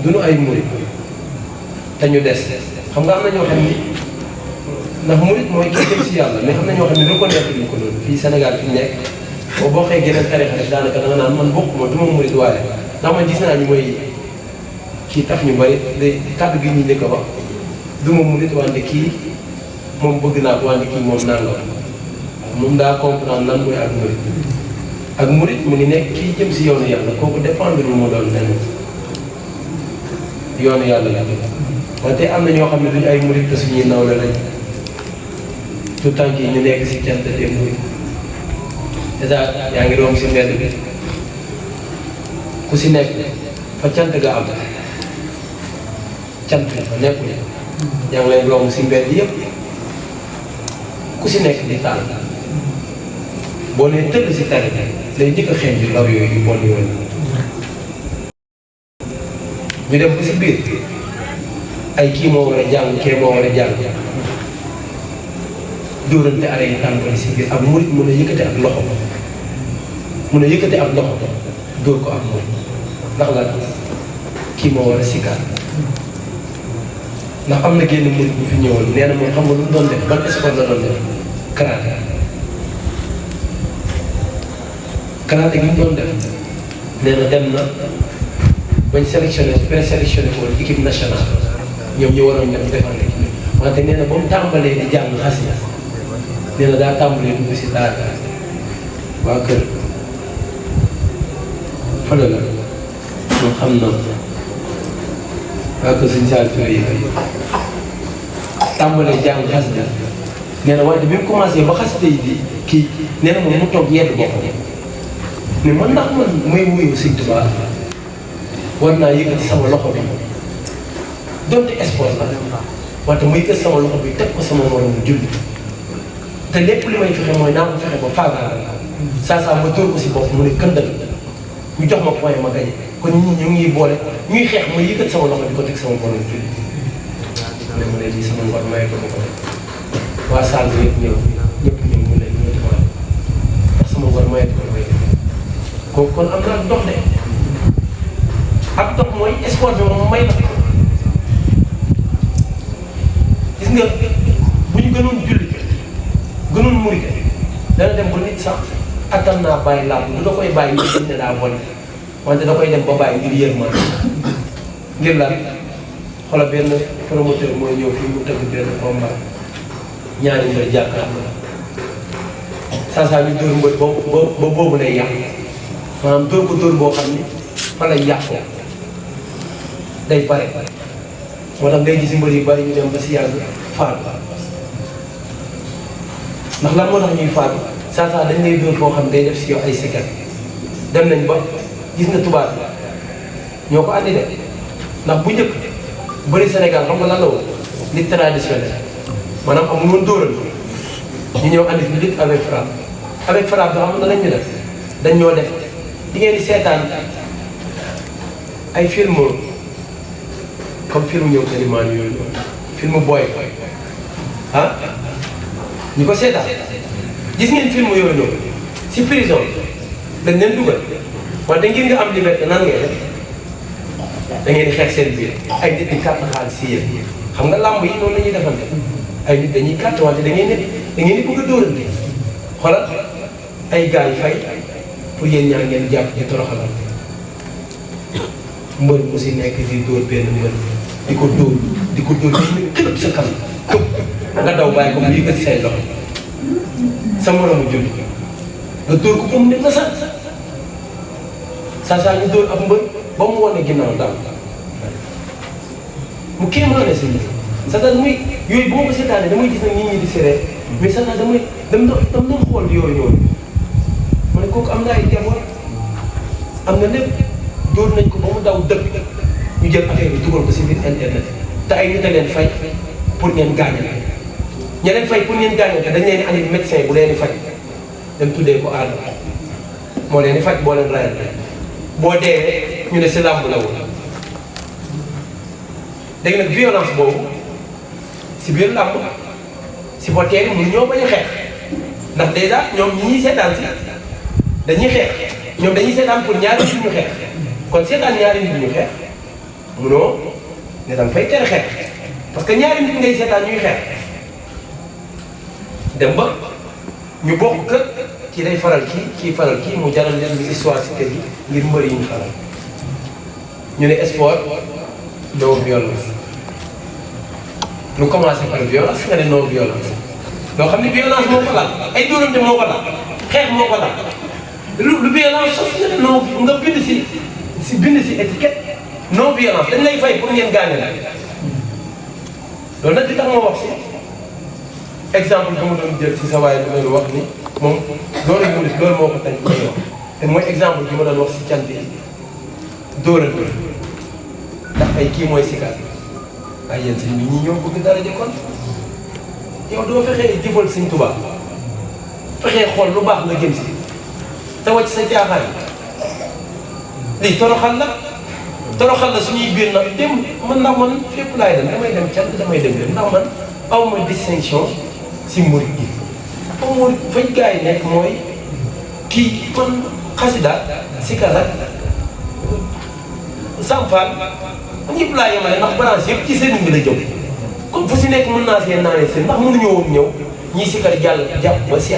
duñu ay murit te ñu des xam nga am na ñoo xam ni ndax murit mooy kii jëm si yàlla mais xam na ñoo xam ne reconnaître ñu ko loolu fii Sénégal fi ñu nekk boo bokkee geneen tarixa rek daanaka da nga naan man bokkuma du ma murit waaye ndax man gis naa ñu mooy kii tax ñu bëri day kàddu gi ñu njëkk a wax du ma murit wante kii moom bëgg naa ko wante kii moom nangam moom daa comprendre lan mooy ak murit mu ngi nekk kii jëm si yoonu yàlla kooku dépendre lu mu doon lenn yoonu yàlla la wante am na ñoo xam ne duñu ay murit te suñuy nawle lañ tout temps yi ñu nekk si cant te murit dèjà yaa ngi romb si mbedd bi ku si nekk fa cant ga am cant fa nekkul yaa ngi leen romb si mbedd yëpp ku si nekk di taal boo nee tëdd si tari lay njëkk a xeeñ yu law yooyu yu bon yooyu ñu dem ba si biir ay kii moo war a jàng kee moo war a jàng dóorante arrêt yi tàmbali si biir ak murit mën a yëkkate ak loxo mën a yëkkate ak loxo dóor ko ak moom ndax la kii moo war a sikkaat ndax am na génn murit bu fi ñëwoon nee na moom xam nga lu mu doon def ban sport la doon def karaté gi mu doon def nee na dem na bañ sélectionné présélectionné ko équipe nationale ñoom ñu waroon dem défendre équipe wante nee na ba mu tàmbalee di jàng xasida nee na daa tàmbalee dugg si daara waa kër fële la moom xam na waa kër suñu saa yi tàmbalee jàng xasida nee na wante bi mu commencé ba xasida yi di kii nee na moom mu toog yedd boppam mais man ndax man muy wuyu Sëñ Tuubaa war naa yëkkati sama loxo bi donte sport la wante muy yëkkati sama loxo bi teg ko sama moromu julli te lépp li may fexe mooy naa ko fexe ba faagaal saa ma dóor ko si bopp mu ne këndal ñu jox ma point ma gañe kon ñi ñu ngi boole ñuy xeex mooy yëkkati sama loxo di ko teg sama moromu julli mais mu ne lii sama ngor may ko ko waa saal bi yëpp ñëw mu ne ñu ko ndax sama ngor may ko kooku kon am na dox de ak dox mooy sport bi moom may na gis nga bu ñu gënoon julli gënoon murit dana dem ba nit sax attan naa bàyyi làmb du da koy bàyyi ngir dem ne daa bon wante da koy dem ba bàyyi ngir yërmande ngir lan xoolal benn promoteur mooy ñëw fii mu tëgg benn combat ñaari mbir jàkkaarloo saa ñu dóor mbër ba boobu lay yàq maanaam dóor ko dóor boo xam ni fa lay yàqoo day pare moo tax ngay gis mbër yu bari ñu dem ba si yàgg faatu ndax lan moo tax ñuy faatu saa dañ lay dóor foo xam day def si yow ay séquelles dem nañ ba gis nga tubaab ñoo ko andi de ndax bu njëkk bëri Sénégal xam nga lan la woon lutte traditionnelle maanaam amul woon dóoral ñu ñëw andi fi lutte avec frappe bi xam nga lañ ñu def dañ ñoo def di ngeen di seetaan ay film comme film ñëw telimaan yooyu noonu film booy ah ñu ko seetaan gis ngeen film yooyu noonu si prison dañ leen dugal wante ngir nga am liberté nan ngay def da ngeen di xeex seen biir ay nit di carte xaalis si yéen xam nga làmb yi noonu la ñuy defante ay nit dañuy carte wante da ngeen di bëgg a dóorante xoolal ay gars yi fay pour yéen ñaa ngeen jàpp di toroxalal mbër mu si nekk di dóor benn mbër di ko dóor di këlëb sa kanam nga daw bàyyi ko mu yëkkati say loxo sa moromu julli nga dóor ko ba mu ne nga saa ñu dóor ab mbër ba mu wane ginnaaw daal mu kéemaane si nit c'est-à-dire muy yooyu boo ko seetaanee damay gis nag nit ñi di seree mais c'est-à-dire dam doon xool yooyu noonu ma ne kooku am na ay jamono am na lépp dóor nañ ko ba mu daw dëkk ñu jël affaire bi dugal ko si biir internet te ay nit a leen fay pour ngeen gaañal ña leen fay pour ngeen gaañal te dañ leen di andi médecin bu leen di faj dem tuddee ko aadama moo leen di faj boo leen rayal boo dee ñu ne si làmb la woon léegi nag violence boobu si biir làmb si boo tee mun ñoo bañ a xeex ndax dèjà ñoom ñi ñuy seetaan si dañuy xeex ñoom dañuy seetaan pour ñaari nit ñu xeex kon seetaan ñaari nit ñu xeex munoo ne danga fay tere xeex parce que ñaari nit ngay seetaan ñuy xeex dem ba ñu bokk kër kii day faral kii faral kii mu jaral leen lu histoire si kër gi ngir mbër yi ñu faral ñu ne sport non violence lu commencé par violence nga ne non violence loo xam ne violence moo ko laal ay dóorante moo ko laal xeex moo ko laal lu violence sos nga ne non nga bind si étiquette non violence dañ lay fay pour ngeen gaañe la loolu nag li tax moo wax si exemple bi ma doon jël si sa waay bi doon wax ni moom loolu moo ko tañ koy wax te mooy exemple bi ma doon wax si cant yi dóorante ndax ay kii mooy sikar ay yéen sëñ bi ñii ñoo bëgg dara jëkkoon yow doo fexee jëfal Sëñ Tuubaa fexee xool lu baax nga jëm si te wàcc sa jaaxaan lii toroxal la suñuy biir nag dem man ndax man fépp laay dem damay dem cant damay dem ndax man aw ma distinction si murit gi aw murit fañ gars yi nekk mooy kii man xasida sikar ak samfal ñëpp laa yemale ndax branche yëpp ci sëriñ bi la jëm comme fu si nekk mën naa see naanee seen ndax mënuñoo woon ñëw ñii sikar jàll jàpp ba sell